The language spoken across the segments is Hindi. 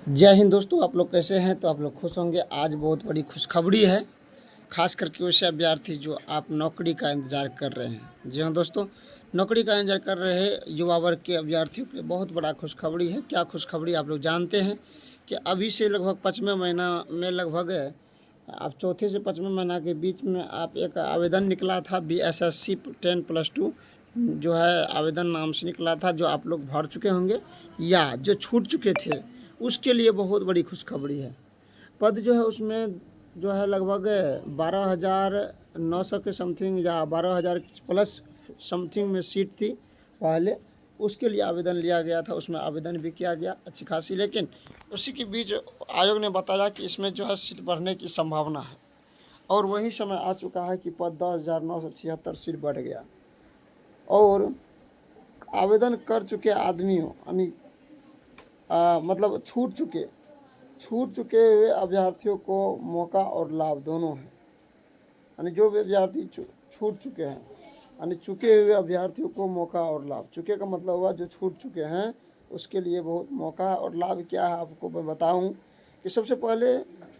जय हिंद दोस्तों, आप लोग कैसे हैं? तो आप लोग खुश होंगे। आज बहुत बड़ी खुशखबरी है, खास करके वैसे अभ्यर्थी जो आप नौकरी का इंतज़ार कर रहे हैं। जी हाँ दोस्तों, नौकरी का इंतज़ार कर रहे युवा वर्ग के अभ्यर्थियों के लिए बहुत बड़ा खुशखबरी है। क्या खुशखबरी? आप लोग जानते हैं कि अभी से लगभग 5वें महीना में लगभग आप चौथे से 5वें महीना के बीच में आप एक आवेदन निकला था BSSC 10+2 जो है आवेदन नाम से निकला था, जो आप लोग भर चुके होंगे या जो छूट चुके थे उसके लिए बहुत बड़ी खुशखबरी है। पद जो है उसमें जो है लगभग 12,900 के समथिंग या 12,000 प्लस समथिंग में सीट थी पहले। उसके लिए आवेदन लिया गया था, उसमें आवेदन भी किया गया अच्छी खासी, लेकिन उसी के बीच आयोग ने बताया कि इसमें जो है सीट बढ़ने की संभावना है और वही समय आ चुका है कि पद 10,976 सीट बढ़ गया। और आवेदन कर चुके आदमियों यानी मतलब छूट चुके हुए अभ्यर्थियों को मौका और लाभ दोनों है। यानी जो भी अभ्यर्थी छूट चुके हैं, यानी चुके हुए अभ्यर्थियों को मौका और लाभ। चुके का मतलब हुआ जो छूट चुके हैं उसके लिए बहुत मौका और लाभ क्या है आपको मैं बताऊं कि सबसे पहले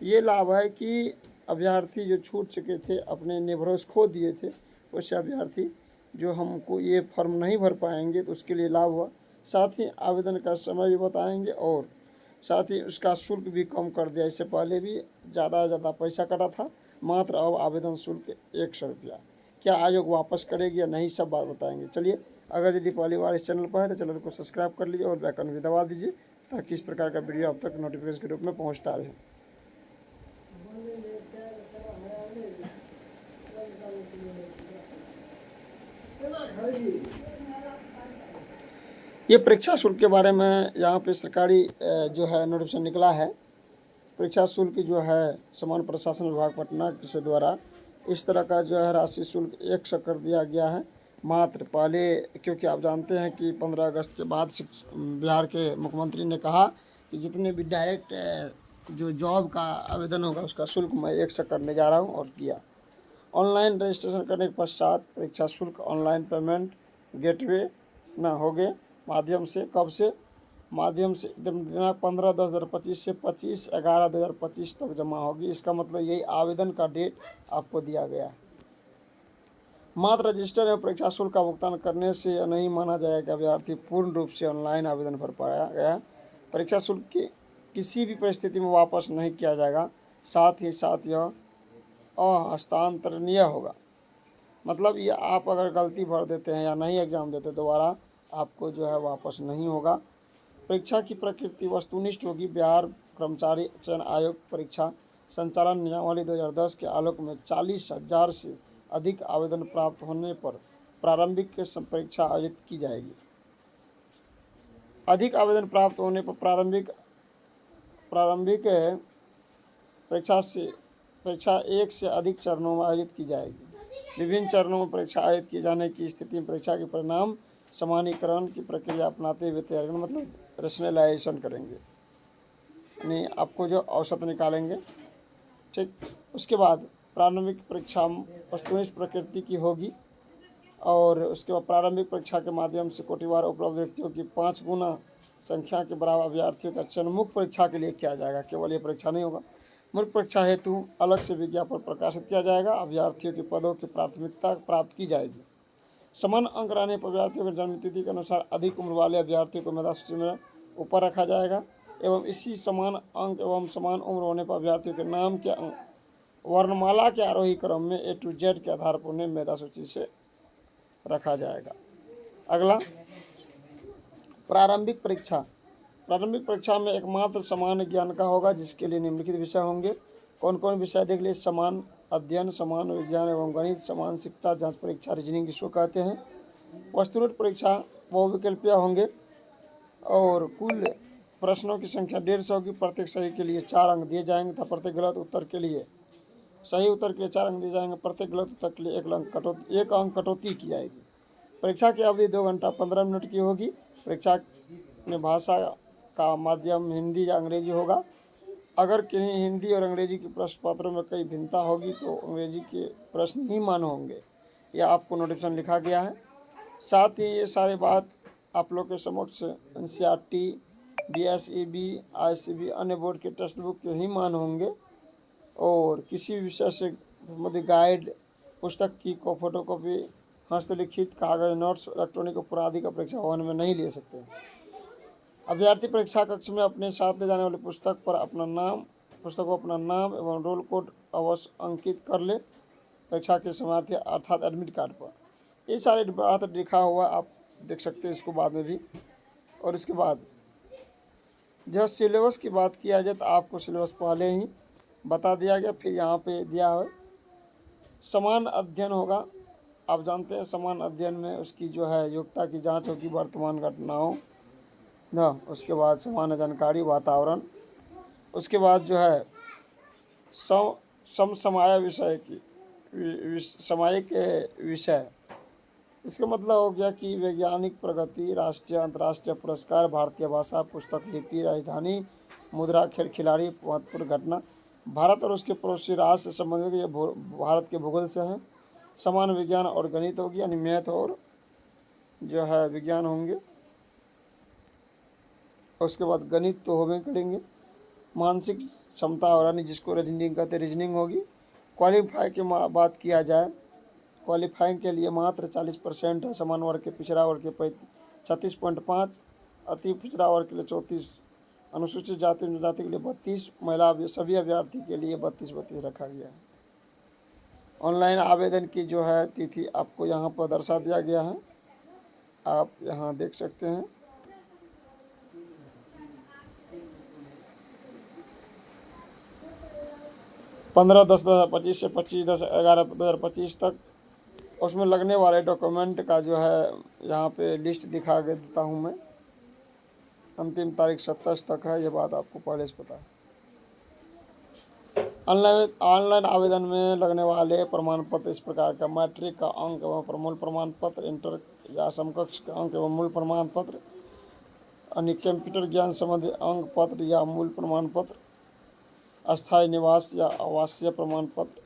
ये लाभ है कि अभ्यर्थी जो छूट चुके थे, अपने निर्भरोस खो दिए थे, वैसे अभ्यर्थी जो हमको ये फॉर्म नहीं भर पाएंगे तो उसके लिए लाभ हुआ। साथ ही आवेदन का समय भी बताएंगे और साथ ही उसका शुल्क भी कम कर दिया। इससे पहले भी ज़्यादा पैसा कटा था, मात्र अब आवेदन शुल्क 100 रुपया। क्या आयोग वापस करेगी या नहीं, सब बात बताएंगे। चलिए, अगर यदि पहली बार इस चैनल पर है तो चैनल को सब्सक्राइब कर लीजिए और बेल आइकन भी दबा दीजिए ताकि इस प्रकार का वीडियो अब तक नोटिफिकेशन के रूप में पहुँचता रहे। ये परीक्षा शुल्क के बारे में यहाँ पे सरकारी जो है नोटिफिकेशन निकला है। परीक्षा शुल्क जो है समान प्रशासन विभाग पटना के द्वारा इस तरह का जो है राशि शुल्क 100 कर दिया गया है। मात्र पहले, क्योंकि आप जानते हैं कि 15 अगस्त के बाद बिहार के मुख्यमंत्री ने कहा कि जितने भी डायरेक्ट जो जॉब का आवेदन होगा उसका शुल्क मैं 100 करने जा रहा हूँ, और किया। ऑनलाइन रजिस्ट्रेशन करने के पश्चात परीक्षा शुल्क ऑनलाइन पेमेंट गेटवे ना हो गए माध्यम से, कब से माध्यम से दिनांक 15/10/2025 से 25/11/2025 तक जमा होगी। इसका मतलब यही आवेदन का डेट आपको दिया गया है। मात्र रजिस्टर एवं परीक्षा शुल्क का भुगतान करने से यह नहीं माना जाएगा कि अभ्यर्थी पूर्ण रूप से ऑनलाइन आवेदन भर पाया गया। परीक्षा शुल्क की किसी भी परिस्थिति में वापस नहीं किया जाएगा। साथ ही साथ यह अहस्तांतरणीय होगा। मतलब ये आप अगर गलती भर देते हैं या नहीं एग्ज़ाम देते दोबारा, आपको जो है वापस नहीं होगा। परीक्षा की प्रकृति वस्तुनिष्ठ होगी। बिहार कर्मचारी चयन आयोग परीक्षा संचालन नियमावली 2010 के आलोक में 40,000 से अधिक आवेदन प्राप्त होने पर प्रारंभिक परीक्षा आयोजित की जाएगी। अधिक आवेदन प्राप्त होने पर प्रारंभिक परीक्षा 1 से अधिक चरणों में आयोजित की जाएगी। विभिन्न चरणों में परीक्षा आयोजित किए जाने की स्थिति में परीक्षा के परिणाम समानीकरण की प्रक्रिया अपनाते हुए तैयार करेंगे, मतलब रेशनलाइजेशन करेंगे, यानी आपको जो औसत निकालेंगे। ठीक, उसके बाद प्रारंभिक परीक्षा वस्तुनिष्ठ प्रकृति की होगी और उसके बाद प्रारंभिक परीक्षा के माध्यम से कोटिवार उपलब्ध व्यक्तियों की 5 गुना संख्या के बराबर अभ्यर्थियों का चयन मुख्य परीक्षा के लिए किया जाएगा। केवल ये परीक्षा नहीं होगा, मुख्य परीक्षा हेतु अलग से विज्ञापन प्रकाशित किया जाएगा। अभ्यर्थियों के पदों की प्राथमिकता प्राप्त की जाएगी। समान अंक रहने पर अभ्यर्थियों की जन्मतिथि के अनुसार अधिक उम्र वाले अभ्यर्थियों को मेधा सूची में ऊपर रखा जाएगा एवं इसी समान अंक एवं समान उम्र होने पर अभ्यर्थियों के नाम के वर्णमाला के आरोही क्रम में A to Z के आधार पर उन्हें मेधा सूची से रखा जाएगा। अगला, प्रारंभिक परीक्षा में एकमात्र सामान्य ज्ञान का होगा, जिसके लिए निम्नलिखित विषय होंगे। कौन कौन विषय देख लीजिए? समान अध्ययन, समान विज्ञान एवं गणित, समान सिकता जांच परीक्षा, रीजनिंग जिसको कहते हैं। वस्तुनिष्ठ परीक्षा बहुविकल्पीय होंगे और कुल प्रश्नों की संख्या 150 होगी। प्रत्येक सही के लिए 4 अंक दिए जाएंगे तथा प्रत्येक गलत उत्तर के लिए 4 अंक दिए जाएंगे। प्रत्येक गलत उत्तर के लिए 1 अंक कटौती की जाएगी। परीक्षा की अवधि 2 घंटा 15 मिनट की होगी। परीक्षा में भाषा का माध्यम हिंदी या अंग्रेजी होगा। अगर कहीं हिंदी और अंग्रेजी के प्रश्न पत्रों में कई भिन्नता होगी तो अंग्रेजी के प्रश्न ही मान्य होंगे। यह आपको नोटिफिकेशन लिखा गया है। साथ ही ये सारी बात आप लोग के समक्ष NCERT BSEB, ICB अन्य बोर्ड के टेक्स्ट बुक के ही मान होंगे और किसी विषय से संबंधित गाइड पुस्तक की फोटोकॉपी, हस्तलिखित कागज, नोट्स, इलेक्ट्रॉनिक अपराधी का परीक्षा भवन में नहीं ले सकते। अभ्यर्थी परीक्षा कक्ष में अपने साथ ले जाने वाली पुस्तक को अपना नाम एवं रोल कोड अवश्य अंकित कर ले परीक्षा के समार्थी अर्थात एडमिट कार्ड पर। ये सारे बात लिखा हुआ आप देख सकते हैं इसको बाद में भी। और इसके बाद जब सिलेबस की बात किया जाए तो आपको सिलेबस पहले ही बता दिया गया, फिर यहाँ पे दिया है समान अध्ययन होगा। आप जानते हैं समान अध्ययन में उसकी जो है योग्यता की जांच होगी वर्तमान घटनाओं ना, उसके बाद सामान्य जानकारी, वातावरण, उसके बाद जो है समसामयिक विषय की सामयिक विषय। इसका मतलब हो गया कि वैज्ञानिक प्रगति, राष्ट्रीय अंतर्राष्ट्रीय पुरस्कार, भारतीय भाषा, पुस्तक, लिपि, राजधानी, मुद्रा, खेल खिलाड़ी, महत्वपूर्ण घटना, भारत और उसके पड़ोसी राष्ट्र से संबंधित, ये भारत के भूगोल से है। समान विज्ञान और गणित होगी, यानी मैथ और जो है विज्ञान होंगे। उसके बाद गणित तो होवे करेंगे। मानसिक क्षमता और यानी जिसको रीजनिंग कहते रीजनिंग होगी। क्वालिफाई की बात किया जाए, क्वालिफाइंग के लिए मात्र 40% है। समान वर्ग के पिछड़ा वर्ग के 36.5, अति पिछड़ा वर्ग के लिए 34, अनुसूचित जाति जनजाति के लिए 32, महिला सभी अभ्यर्थी के लिए 32 रखा गया है। ऑनलाइन आवेदन की जो है तिथि आपको यहाँ पर दर्शा दिया गया है, आप यहाँ देख सकते हैं। पंद्रह 10/2025 से 25/10/2025 तक। उसमें लगने वाले डॉक्यूमेंट का जो है यहाँ पे लिस्ट दिखा के देता हूँ मैं। अंतिम तारीख 27 तक है, ये बात आपको पहले से पता है। ऑनलाइन आवेदन में लगने वाले प्रमाण पत्र इस प्रकार का: मैट्रिक का अंक एवं मूल प्रमाण पत्र, इंटर या समकक्ष का अंक एवं मूल प्रमाण पत्र, अन्य कंप्यूटर ज्ञान संबंधी अंक पत्र या मूल प्रमाण पत्र, अस्थायी निवास या आवासीय प्रमाण पत्र,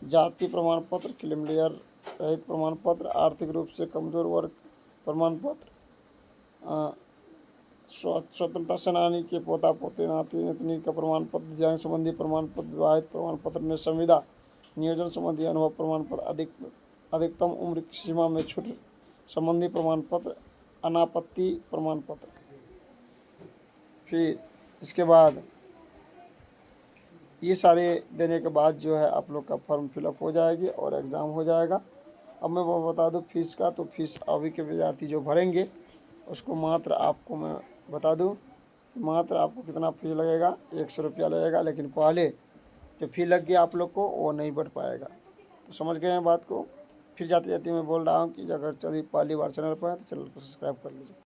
जाति प्रमाण पत्र, क्लेमलेयर रहित प्रमाण पत्र, आर्थिक रूप से कमजोर वर्ग प्रमाण पत्र, स्वतंत्रता सेनानी के पोता पोते नाती नातनी का प्रमाण पत्र, दिव्यांग संबंधी प्रमाण पत्र, विवाहित प्रमाण पत्र में संविदा नियोजन संबंधी अनुभव प्रमाण पत्र, अधिकतम उम्र की सीमा में छूट संबंधी प्रमाण पत्र, अनापत्ति प्रमाण पत्र। फिर इसके बाद ये सारे देने के बाद जो है आप लोग का फॉर्म फिलअप हो जाएगी और एग्ज़ाम हो जाएगा। अब मैं वो बता दूं फीस का, तो फीस अभी के विद्यार्थी जो भरेंगे उसको मात्र आपको मैं बता दूं, मात्र आपको कितना फीस लगेगा, 100 रुपया लगेगा। लेकिन पहले जो फी लग गया आप लोग को वो नहीं बढ़ पाएगा। तो समझ गए हैं बात को। फिर जाते जाते मैं बोल रहा हूँ कि अगर यदि पहली बार चैनल पर है तो चैनल को सब्सक्राइब कर लीजिए।